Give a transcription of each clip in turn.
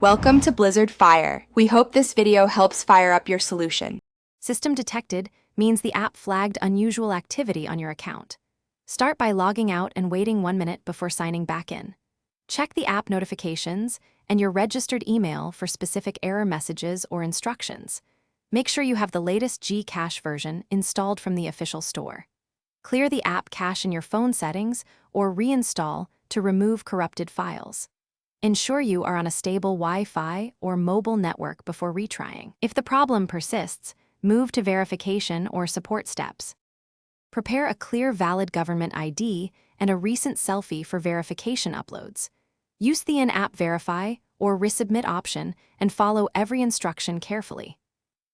Welcome to Blizzard Fire. We hope this video helps fire up your solution. System detected means the app flagged unusual activity on your account. Start by logging out and waiting 1 minute before signing back in. Check the app notifications and your registered email for specific error messages or instructions. Make sure you have the latest Gcash version installed from the official store. Clear the app cache in your phone settings or reinstall to remove corrupted files. Ensure you are on a stable Wi-Fi or mobile network before retrying. If the problem persists, move to verification or support steps. Prepare a clear valid government ID and a recent selfie for verification uploads. Use the in-app verify or resubmit option and follow every instruction carefully.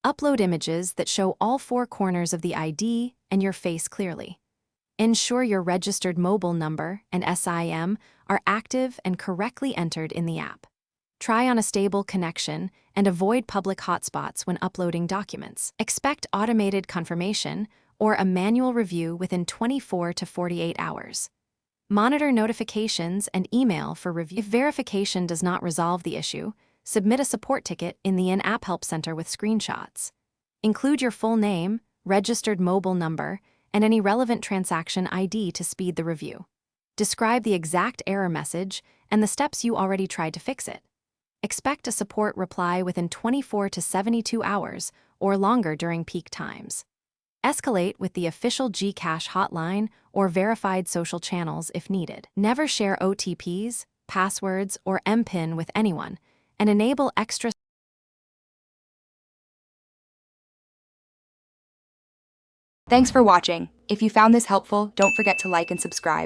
Upload images that show all 4 corners of the ID and your face clearly. Ensure your registered mobile number and SIM are active and correctly entered in the app. Try on a stable connection and avoid public hotspots when uploading documents. Expect automated confirmation or a manual review within 24 to 48 hours. Monitor notifications and email for review. If verification does not resolve the issue, submit a support ticket in the in-app help center with screenshots. Include your full name, registered mobile number, and any relevant transaction ID to speed the review. Describe the exact error message and the steps you already tried to fix it. Expect a support reply within 24 to 72 hours or longer during peak times. Escalate with the official Gcash hotline or verified social channels if needed. Never share OTPs, passwords, or MPIN with anyone, and enable extra. Thanks for watching. If you found this helpful, don't forget to like and subscribe.